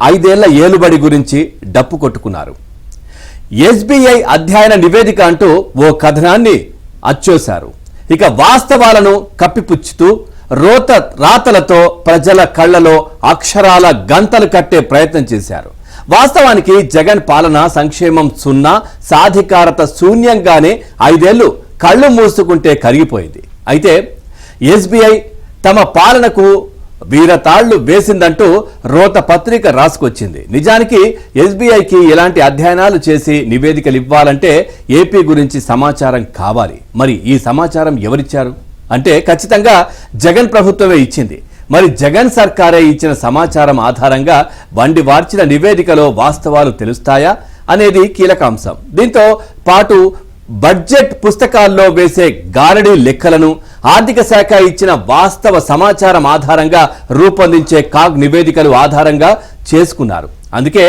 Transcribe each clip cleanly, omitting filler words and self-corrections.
5 ఏళ్ల ఏలుబడి గురించి డప్పు కొట్టుకున్నారు. ఎస్బీఐ అధ్యయన నివేదిక అంటూ ఓ కథనాన్ని అచ్చోశారు. ఇక వాస్తవాలను కప్పిపుచ్చుతూ రాతలతో ప్రజల కళ్లలో అక్షరాల గంతలు కట్టే ప్రయత్నం చేశారు. వాస్తవానికి జగన్ పాలన సంక్షేమం సున్నా, సాధికారత శూన్యంగానే 5 ఏళ్లు కళ్ళు మూసుకుంటే కరిగిపోయింది. అయితే ఎస్బీఐ తమ పాలనకు వీరతాళ్లు వేసిందంటూ రోత పత్రిక రాసుకొచ్చింది. నిజానికి ఎస్బీఐకి ఇలాంటి అధ్యయనాలు చేసి నివేదికలు ఇవ్వాలంటే ఏపీ గురించి సమాచారం కావాలి. మరి ఈ సమాచారం ఎవరిచ్చారు అంటే ఖచ్చితంగా జగన్ ప్రభుత్వమే ఇచ్చింది. మరి జగన్ సర్కారే ఇచ్చిన సమాచారం ఆధారంగా వండి వార్చిన నివేదికలో వాస్తవాలు తెలుస్తాయా అనేది కీలక అంశం. దీంతో పాటు బడ్జెట్ పుస్తకాల్లో వేసే గారడీ లెక్కలను ఆర్థిక శాఖ ఇచ్చిన వాస్తవ సమాచారం ఆధారంగా రూపొందించే కాగ్ నివేదికలు ఆధారంగా చేసుకున్నారు. అందుకే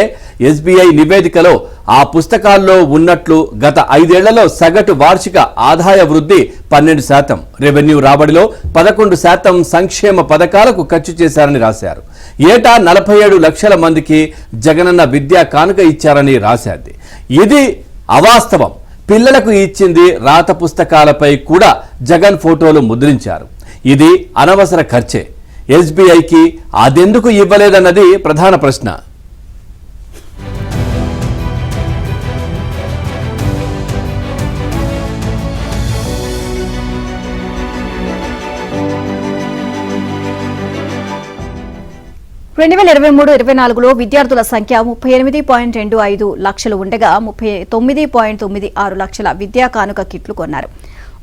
ఎస్బీఐ నివేదికలో ఆ పుస్తకాల్లో ఉన్నట్లు గత 5 ఏళ్లలో సగటు వార్షిక ఆదాయ వృద్ధి 12%, రెవెన్యూ రాబడిలో 11% సంక్షేమ పథకాలకు ఖర్చు చేశారని రాశారు. ఏటా 47 లక్షల మందికి జగనన్న విద్యా కానుక ఇచ్చారని రాశారు. ఇది అవాస్తవం. పిల్లలకు ఇచ్చింది రాత పుస్తకాలపై కూడా జగన్ ఫోటోలు ముద్రించారు. ఇది అనవసర ఖర్చే. ఎస్బీఐకి అదెందుకు ఇవ్వలేదన్నది ప్రధాన ప్రశ్న. రెండు 2023-24లో విద్యార్థుల సంఖ్య 38.25 లక్షలు ఉండగా 39.96 లక్షల విద్యా కానుక కిట్లు కొన్నారు.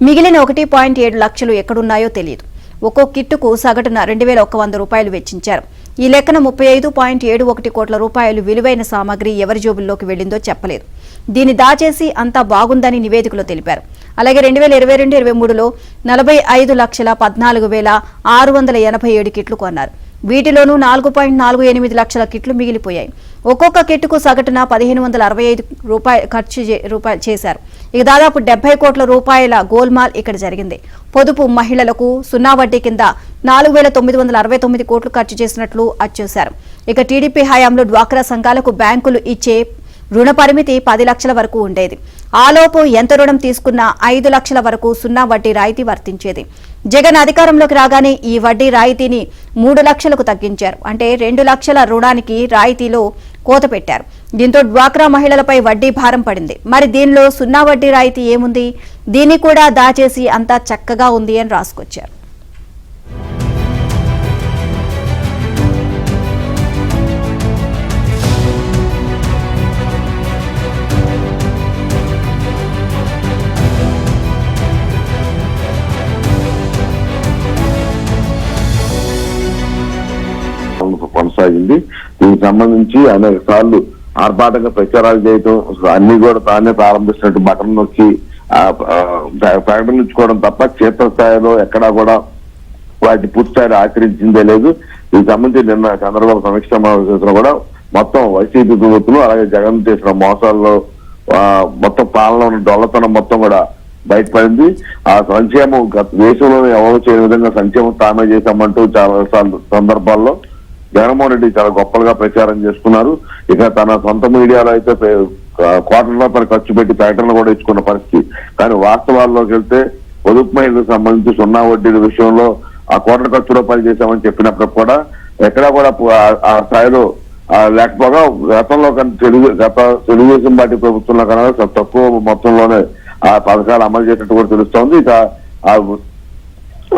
మిగిలిన 1.7 లక్షలు ఎక్కడున్నాయో తెలియదు. ఒక్కో కిట్టుకు సగటున 2,100 రూపాయలు వెచ్చించారు. ఈ లెక్కన 35.71 కోట్ల రూపాయలు విలువైన సామాగ్రి ఎవరి జోబుల్లోకి వెళ్లిందో చెప్పలేదు. దీన్ని దాచేసి అంతా బాగుందని నివేదికలో తెలిపారు. అలాగే 2022-23లో 45,14,687 కిట్లు కొన్నారు. వీటిలోనూ 4.48 లక్షల కిట్లు మిగిలిపోయాయి. ఒక్కొక్క కిట్టుకు సగటున 1,565 రూపాయలు ఖర్చు చేశారు. ఇక దాదాపు 70 కోట్ల రూపాయల గోల్మాల్ ఇక్కడ జరిగింది. పొదుపు మహిళలకు 0 వడ్డీ కింద 4,969 కోట్లు ఖర్చు చేసినట్లు అచ్చేశారు. ఇక టీడీపీ హయాంలో డ్వాక్రా సంఘాలకు బ్యాంకులు ఇచ్చే రుణ పరిమితి 10 లక్షల వరకు ఉండేది. ఆలోపు ఎంత రుణం తీసుకున్నా 5 లక్షల వరకు 0 వడ్డీ రాయితీ వర్తించేది. జగన్ అధికారంలోకి రాగానే ఈ వడ్డీ రాయితీని 3 లక్షలకు తగ్గించారు. అంటే 2 లక్షల రుణానికి రాయితీలో కోత పెట్టారు. దీంతో డ్వాక్రా మహిళలపై వడ్డీ భారం పడింది. మరి దీనిలో 0 వడ్డీ రాయితీ ఏముంది? దీన్ని కూడా దాచేసి అంతా చక్కగా ఉంది అని రాసుకొచ్చారు. కొనసాగింది. దీనికి సంబంధించి అనేక సార్లు ఆర్భాటంగా ప్రచారాలు చేయటం, అన్ని కూడా తానే ప్రారంభిస్తున్నట్టు బటన్ నొక్కి ప్రకటించుకోవడం తప్ప క్షేత్రస్థాయిలో ఎక్కడా కూడా వాటి పూర్తి స్థాయిలో ఆచరించిందే లేదు. దీనికి సంబంధించి నిన్న చంద్రబాబు సమీక్ష సమావేశంలో కూడా మొత్తం వైసీపీ ప్రభుత్వం అలాగే జగన్ చేసిన మోసాల్లో మొత్తం పాలన ఉన్న డొల్లతనం మొత్తం కూడా బయటపడింది. ఆ సంక్షేమం దేశంలోనే ఎవరు చేయని విధంగా సంక్షేమం తామే చేశామంటూ చాలా సందర్భాల్లో జగన్మోహన్ రెడ్డి చాలా గొప్పలుగా ప్రచారం చేసుకున్నారు. ఇక తన సొంత మీడియాలో అయితే కోట్ల రూపాయలు ఖర్చు పెట్టి ప్రకటనలు కూడా ఇచ్చుకున్న పరిస్థితి. కానీ వాస్తవాల్లోకి వెళ్తే పొదుపు మహిళలకు సంబంధించి 0 వడ్డీల విషయంలో ఆ కోట్ల ఖర్చు రూపాయలు చేశామని చెప్పినప్పుడు కూడా ఎక్కడా కూడా ఆ స్థాయిలో లేకపోగా గతంలో తెలుగుదేశం పార్టీ ప్రభుత్వంలో కన్నా తక్కువ మొత్తంలోనే ఆ పథకాలు అమలు చేసినట్టు కూడా తెలుస్తోంది. ఇక ఆ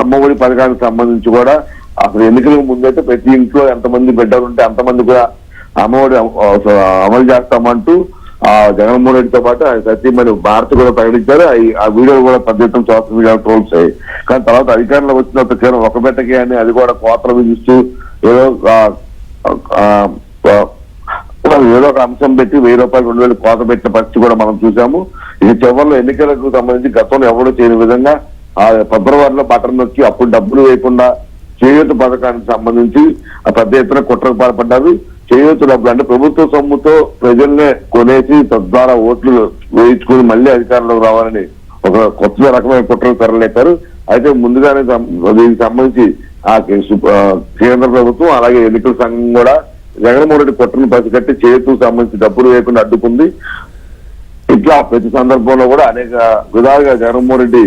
అమ్మఒడి పథకానికి సంబంధించి కూడా అసలు ఎన్నికలకు ముందైతే ప్రతి ఇంట్లో ఎంతమంది బిడ్డలు ఉంటే అంతమంది కూడా అమ్మఒడి అమలు చేస్తామంటూ ఆ జగన్మోహన్ రెడ్డితో పాటు సతీమణి భారతి కూడా ప్రకటించారు. ఆ వీడియోలు కూడా పెద్ద ఎత్తున సోషల్ మీడియా ట్రోల్స్ అయ్యాయి. కానీ తర్వాత అధికారంలో వచ్చినంత కేవలం ఒక బిడ్డకే అని అది కూడా కోతలు విధిస్తూ ఏదో ఒక అంశం పెట్టి 1000 రూపాయలు 2000 కోత పెట్టిన పరిస్థితి కూడా మనం చూసాము. ఇది చివరిలో ఎన్నికలకు సంబంధించి గతంలో ఎవరు చేయని విధంగా ఆ ఫిబ్రవరిలో బటన్ నొక్కి అప్పుడు డబ్బులు వేయకుండా చేయూత పథకానికి సంబంధించి పెద్ద ఎత్తున కుట్రకు పాల్పడ్డారు. చేయూత డబ్బులు అంటే ప్రభుత్వ సొమ్ముతో ప్రజల్నే కొనేసి తద్వారా ఓట్లు వేయించుకుని మళ్ళీ అధికారంలోకి రావాలని ఒక కొత్త రకమైన కుట్రకు తెరలేపారు. అయితే ముందుగానే దీనికి సంబంధించి ఆ కేంద్ర ప్రభుత్వం అలాగే ఎన్నికల సంఘం కూడా జగన్మోహన్ రెడ్డి కుట్రను పసిగట్టి చేతుకు సంబంధించి డబ్బులు వేయకుండా అడ్డుకుంది. ఇట్లా ప్రతి సందర్భంలో కూడా అనేక విధాలుగా జగన్మోహన్ రెడ్డి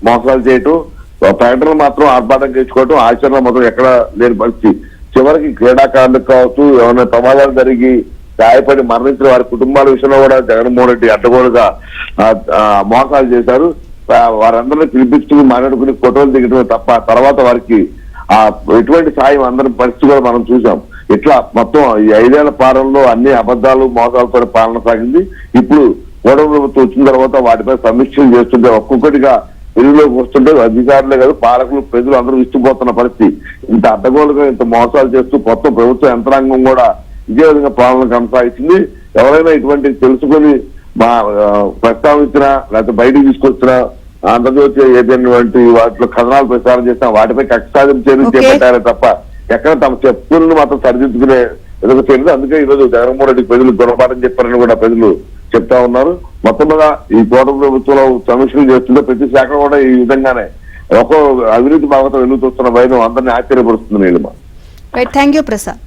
మోసాలు చేయటం, ప్రకటనలు మాత్రం ఆర్భాటం చేసుకోవటం, ఆచరణ మాత్రం ఎక్కడ లేని పరిస్థితి. చివరికి క్రీడాకారులకు కావచ్చు, ఏమైనా ప్రమాదాలు జరిగి గాయపడి మరణించిన వారి కుటుంబాల విషయంలో కూడా జగన్మోహన్ రెడ్డి అడ్డగోలుగా మోసాలు చేశారు. వారందరినీ పిలిపించుకుని మాట్లాడుకుని ఫోటోలు దిగటమే తప్ప తర్వాత వారికి ఎటువంటి సాయం అందరి పరిస్థితి కూడా మనం చూసాం. ఇట్లా మొత్తం ఈ 5 ఏళ్ల పాలనలో అన్ని అబద్ధాలు మోసాలతో పాలన సాగింది. ఇప్పుడు కూటమి ప్రభుత్వం వచ్చిన తర్వాత వాటిపై సమీక్షలు చేస్తుంటే ఒక్కొక్కటిగా వెలుగులోకి వస్తుంటే అధికారులే కాదు పాలకులు ప్రజలు అందరూ ఇష్టపోతున్న పరిస్థితి. ఇంత అడ్డగోలుగా ఇంత మోసాలు చేస్తూ మొత్తం ప్రభుత్వ యంత్రాంగం కూడా ఇదే విధంగా పాలన కొనసాగించింది. ఎవరైనా ఇటువంటి తెలుసుకొని ప్రస్తావించినా లేకపోతే బయటికి తీసుకొచ్చినా ఆంధ్రజ్యోతి ఏదైనా వాటిలో కథనాలు ప్రచారం చేసినా వాటిపై కక్ష సాధింపు చర్యలు చేపట్టారే తప్ప ఎక్కడ తమ చెప్పులను మాత్రం సరిదిద్దుకునే ఎదుగు చేయలేదు. అందుకే ఈ రోజు జగన్మోహన్ రెడ్డి ప్రజలు గుణపాఠం చెప్పారని కూడా ప్రజలు చెప్తా ఉన్నారు. మొత్తం మీద ఈ కూటమి ప్రభుత్వంలో సమీక్షలు చేస్తుంటే ప్రతి శాఖ కూడా ఈ విధంగానే ఒక్కో అవినీతి భాగంతో వెలుగుతూస్తున్న భయం అందరినీ ఆశ్చర్యపరుస్తుంది. Right, thank you Prasad.